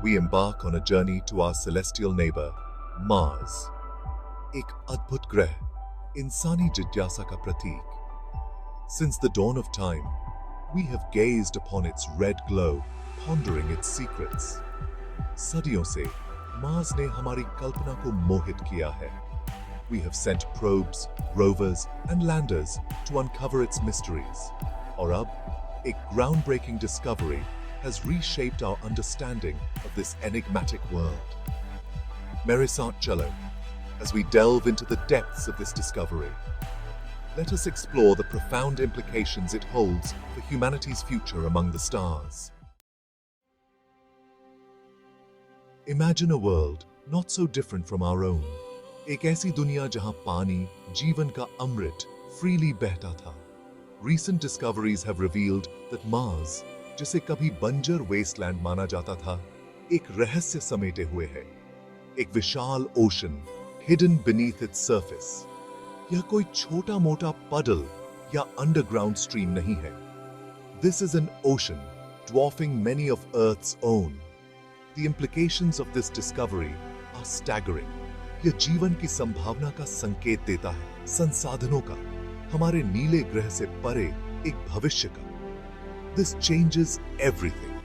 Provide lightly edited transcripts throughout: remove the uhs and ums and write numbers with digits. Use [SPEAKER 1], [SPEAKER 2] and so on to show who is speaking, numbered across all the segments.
[SPEAKER 1] we embark on a journey to our celestial neighbor, Mars. एक अद्भुत ग्रह, इंसानी जिज्ञासा का प्रतीक. Since the dawn of time, we have gazed upon its red glow, pondering its secrets. सदियों से Mars ने हमारी कल्पना को मोहित किया है. We have sent probes, rovers, and landers to uncover its mysteries. और अब एक groundbreaking discovery has reshaped our understanding of this enigmatic world. मेरे साथ चलो, as we delve into the depths of this discovery. Let us explore the profound implications it holds for humanity's future among the stars. Imagine a world not so different from our own. एक ऐसी दुनिया जहां पानी, जीवन का अमृत, freely बहता था. Recent discoveries have revealed that Mars, जिसे कभी बंजर वेस्टलैंड माना जाता था, एक रहस्य समेटे हुए है. एक विशाल ocean, hidden beneath its surface. यह कोई छोटा मोटा puddle या अंडरग्राउंड स्ट्रीम नहीं है. This is an ocean dwarfing many of Earth's own. The implications of this discovery are staggering. यह जीवन की संभावना का संकेत देता है, संसाधनों का, हमारे नीले ग्रह से परे एक भविष्य का. This changes everything.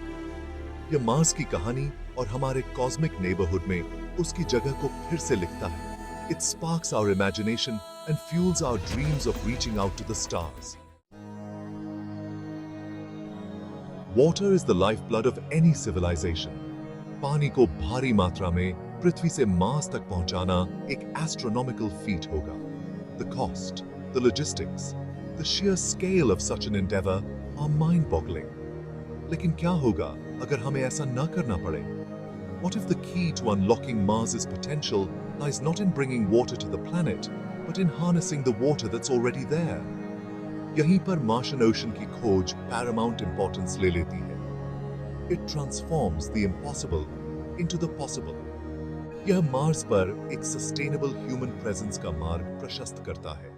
[SPEAKER 1] यह मार्स की कहानी और हमारे कॉस्मिक नेबरहुड में उसकी जगह को फिर से लिखता है. It sparks our imagination and fuels our dreams of reaching out to the stars. Water is the lifeblood of any civilization. पानी को भारी मात्रा में पृथ्वी से मार्स तक पहुंचाना एक astronomical feat होगा. The cost, the logistics, the sheer scale of such an endeavor are mind-boggling. लेकिन क्या होगा अगर हमें ऐसा न करना पड़े? What if the key to unlocking Mars's potential lies not in bringing water to the planet, but in harnessing the water that's already there? यहीं पर Martian Ocean की खोज paramount importance ले लेती है. It transforms the impossible into the possible. यह Mars पर एक sustainable human presence का मार्ग प्रशस्त करता है.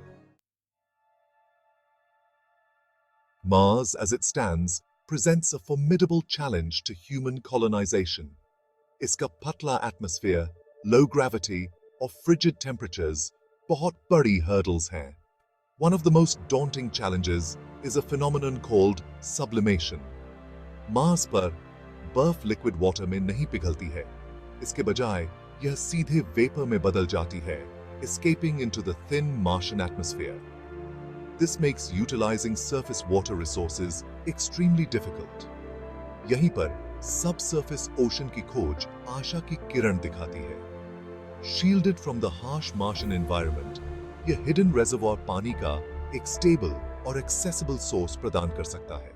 [SPEAKER 1] Mars, as it stands, presents a formidable challenge to human colonization. इसका पतला atmosphere, low gravity और frigid temperatures बहुत बड़ी hurdles हैं. One of the most daunting challenges is a phenomenon called sublimation. Mars पर बर्फ liquid water में नहीं पिघलती है. इसके बजाय यह सीधे vapor में बदल जाती है, escaping into the thin Martian atmosphere. This makes utilizing surface water resources extremely difficult. यहीं पर subsurface ocean की खोज आशा की किरण दिखाती है. Shielded from the harsh Martian environment, यह hidden reservoir पानी का एक stable और accessible source प्रदान कर सकता है.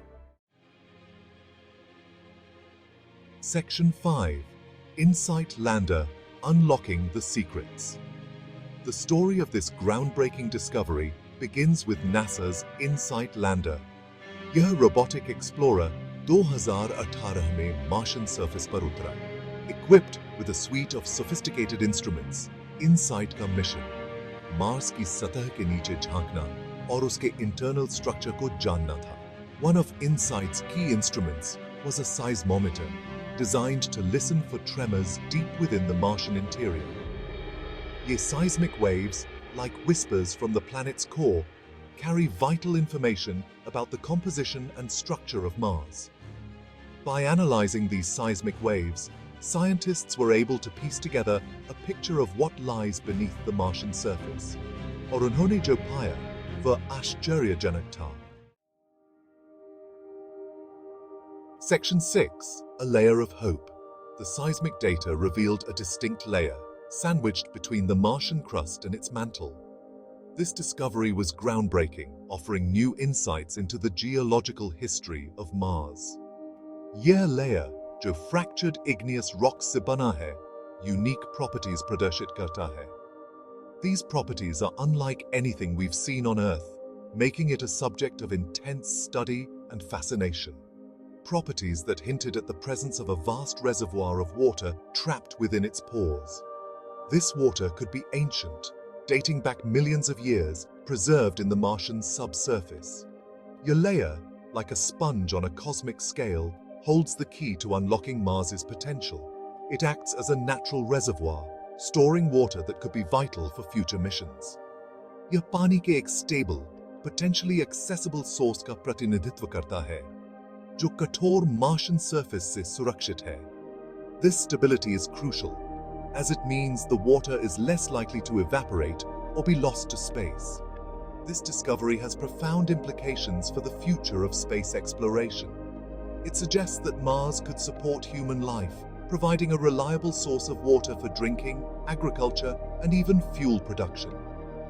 [SPEAKER 1] Section 5. Insight Lander, Unlocking the Secrets. The story of this groundbreaking discovery begins with NASA's InSight lander. यह robotic explorer 2018 में Martian surface पर उतरा. Equipped with a suite of sophisticated instruments, InSight का mission Mars की सतह के नीचे झांकना और उसके internal structure को जानना था. One of InSight's key instruments was a seismometer designed to listen for tremors deep within the Martian interior. ये seismic waves, like whispers from the planet's core, carry vital information about the composition and structure of Mars. By analyzing these seismic waves, scientists were able to piece together a picture of what lies beneath the Martian surface. और उन्होंने जो पाया, वह आश्चर्यजनक था. Section 6. A layer of hope. The seismic data revealed a distinct layer, sandwiched between the Martian crust and its mantle. This discovery was groundbreaking, offering new insights into the geological history of Mars. यह layer, जो fractured igneous rocks से बना है, unique properties प्रदर्शित करता है. These properties are unlike anything we've seen on Earth, making it a subject of intense study and fascination. Properties that hinted at the presence of a vast reservoir of water trapped within its pores. This water could be ancient, dating back millions of years, preserved in the Martian subsurface. Your layer, like a sponge on a cosmic scale, holds the key to unlocking Mars's potential. It acts as a natural reservoir, storing water that could be vital for future missions. यह पानी के एक stable, potentially accessible source का प्रतिनिधित्व करता है, जो कठोर Martian surface से सुरक्षित है. This stability is crucial, as it means the water is less likely to evaporate or be lost to space. This discovery has profound implications for the future of space exploration. It suggests that Mars could support human life, providing a reliable source of water for drinking, agriculture, and even fuel production.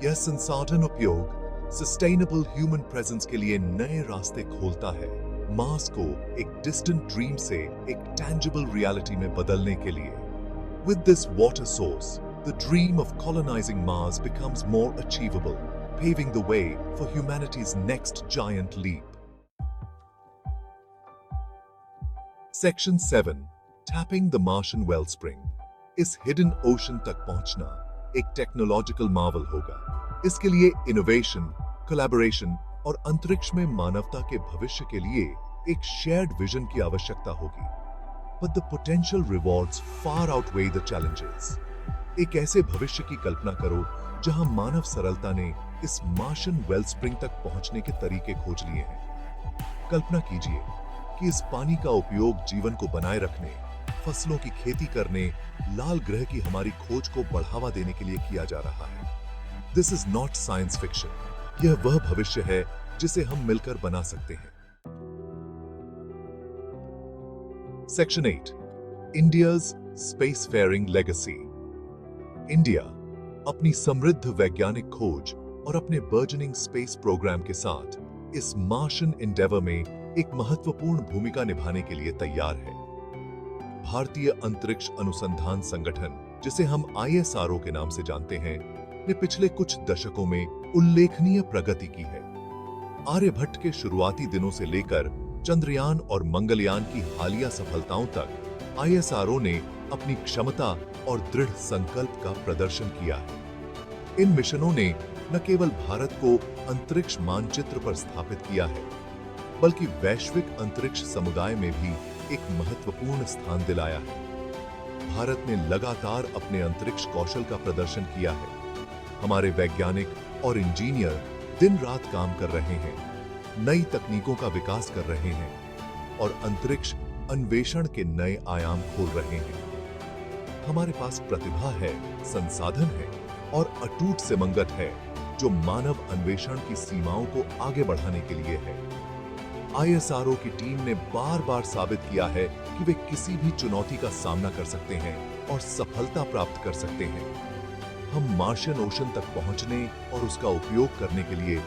[SPEAKER 1] यह संसाधन उपयोग sustainable human presence के लिए नए रास्ते खोलता है, Mars को एक डिस्टेंट ड्रीम से एक टैंजिबल रियलिटी में बदलने के लिए. With this water source, the dream of colonizing Mars becomes more achievable, paving the way for humanity's next giant leap. Section 7. Tapping the Martian wellspring. इस hidden ocean तक पहुंचना एक टेक्नोलॉजिकल मार्वल होगा. इसके लिए इनोवेशन, कोलैबोरेशन और अंतरिक्ष में मानवता के भविष्य के लिए एक शेयर्ड विजन की आवश्यकता होगी. But the potential rewards far outweigh the challenges. एक ऐसे भविष्य की कल्पना करो जहां मानव सरलता ने इस मार्शियन वेलस्प्रिंग तक पहुंचने के तरीके खोज लिए हैं. कल्पना कीजिए कि इस पानी का उपयोग जीवन को बनाए रखने, फसलों की खेती करने, लाल ग्रह की हमारी खोज को बढ़ावा देने के लिए किया जा रहा है. This is not science fiction. यह वह भविष्य है जिसे हम मिलकर बना सकते हैं. Section 8. India's spacefaring legacy. India अपनी समृद्ध वैज्ञानिक खोज और अपने बर्जनिंग स्पेस प्रोग्राम के साथ इस मार्शियन एंडेवर में एक महत्वपूर्ण भूमिका निभाने के लिए तैयार है. भारतीय अंतरिक्ष अनुसंधान संगठन, जिसे हम ISRO के नाम से जानते हैं, ने पिछले कुछ दशकों में उल्लेखनीय प्रगति की है. आर्यभट्ट के शुरुआती दिनों से लेकर चंद्रयान और मंगलयान की हालिया सफलताओं तक ISRO ने अपनी क्षमता और दृढ़ संकल्प का प्रदर्शन किया है. इन मिशनों ने न केवल भारत को अंतरिक्ष मानचित्र पर स्थापित किया है, बल्कि वैश्विक अंतरिक्ष समुदाय में भी एक महत्वपूर्ण स्थान दिलाया है. भारत ने लगातार अपने अंतरिक्ष कौशल का प्रदर्शन किया है. हमारे वैज्ञानिक और इंजीनियर दिन रात काम कर रहे हैं, नई तकनीकों का विकास कर रहे हैं और अंतरिक्ष अन्वेषण के नए आयाम खोल रहे हैं. हमारे पास प्रतिभा है, संसाधन है और अटूट सिमंगत है जो मानव अन्वेषण की सीमाओं को आगे बढ़ाने के लिए है. ISRO की टीम ने बार-बार साबित किया है कि वे किसी भी चुनौती का सामना कर सकते हैं और सफलता प्राप्त कर सकते हैं. हम मार्शियन ओशन तक पहुंचने और उसका उपयोग करने के लिए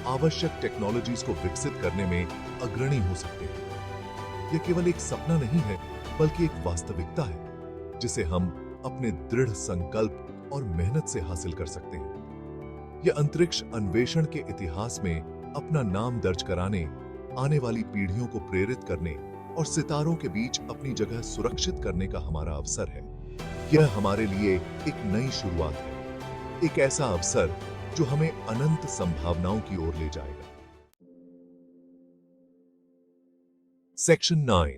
[SPEAKER 1] आवश्यक टेक्नोलॉजीज को विकसित करने में अग्रणी हो सकते हैं. यह केवल एक सपना नहीं है, बल्कि एक वास्तविकता है जिसे हम अपने दृढ़ संकल्प और मेहनत से हासिल कर सकते हैं. यह अंतरिक्ष अन्वेषण के इतिहास में अपना नाम दर्ज कराने, आने वाली पीढ़ियों को प्रेरित करने और सितारों के बीच अपनी जगह सुरक्षित करने का हमारा अवसर है. यह हमारे लिए एक नई शुरुआत है, एक ऐसा अवसर जो हमें अनंत संभावनाओं की ओर ले जाएगा. Section 9.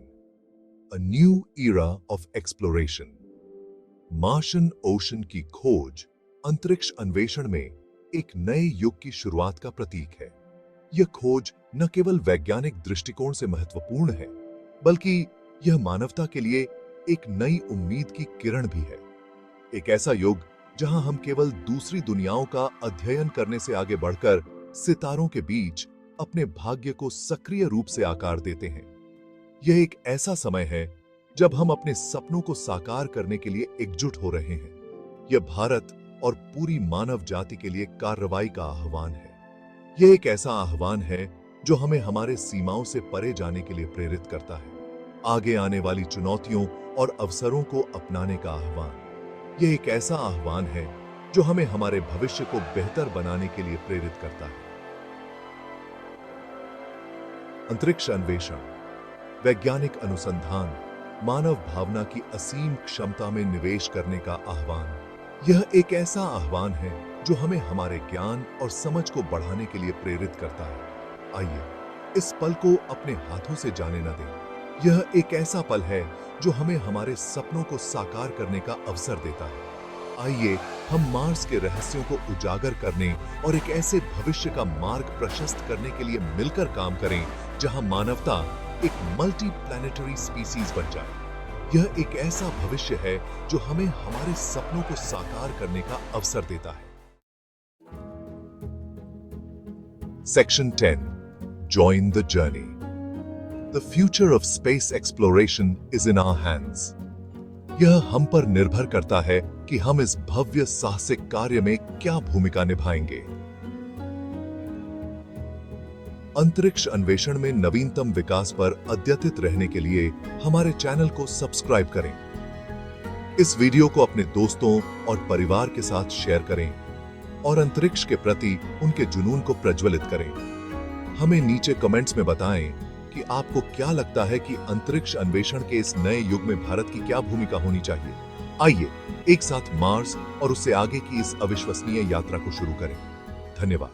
[SPEAKER 1] A new era of exploration. Martian ocean की खोज अंतरिक्ष अन्वेषण में एक नए युग की शुरुआत का प्रतीक है. यह खोज न केवल वैज्ञानिक दृष्टिकोण से महत्वपूर्ण है, बल्कि यह मानवता के लिए एक नई उम्मीद की किरण भी है. एक ऐसा युग जहां हम केवल दूसरी दुनियाओं का अध्ययन करने से आगे बढ़कर सितारों के बीच अपने भाग्य को सक्रिय रूप से आकार देते हैं. यह एक ऐसा समय है जब हम अपने सपनों को साकार करने के लिए एकजुट हो रहे हैं. यह भारत और पूरी मानव जाति के लिए कार्रवाई का आह्वान है. यह एक ऐसा आह्वान है जो हमें हमारे सीमाओं से परे जाने के लिए प्रेरित करता है, आगे आने वाली चुनौतियों और अवसरों को अपनाने का आह्वान. यह एक ऐसा आह्वान है जो हमें हमारे भविष्य को बेहतर बनाने के लिए प्रेरित करता है. अंतरिक्ष अन्वेषण, वैज्ञानिक अनुसंधान, मानव भावना की असीम क्षमता में निवेश करने का आह्वान. यह एक ऐसा आह्वान है जो हमें हमारे ज्ञान और समझ को बढ़ाने के लिए प्रेरित करता है. आइए इस पल को अपने हाथों से जाने न दें. यह एक ऐसा पल है जो हमें हमारे सपनों को साकार करने का अवसर देता है। आइए हम मार्स के रहस्यों को उजागर करने और एक ऐसे भविष्य का मार्ग प्रशस्त करने के लिए मिलकर काम करें जहां मानवता एक मल्टी प्लैनेटरी स्पीसीज बन जाए। यह एक ऐसा भविष्य है जो हमें हमारे सपनों को साकार करने का अवसर देता है। Section 10. Join the journey. The future of space exploration is in our hands. यह हम पर निर्भर करता है कि हम इस भव्य साहसिक कार्य में क्या भूमिका निभाएंगे। अंतरिक्ष अन्वेषण में नवीनतम विकास पर अद्यतित रहने के लिए हमारे चैनल को सब्सक्राइब करें। इस वीडियो को अपने दोस्तों और परिवार के साथ शेयर करें और अंतरिक्ष के प्रति उनके जुनून को प्रज्वलित करें। हमें नीचे कमेंट्स में बताएं कि आपको क्या लगता है कि अंतरिक्ष अन्वेषण के इस नए युग में भारत की क्या भूमिका होनी चाहिए। आइए एक साथ मार्स और उससे आगे की इस अविश्वसनीय यात्रा को शुरू करें। धन्यवाद।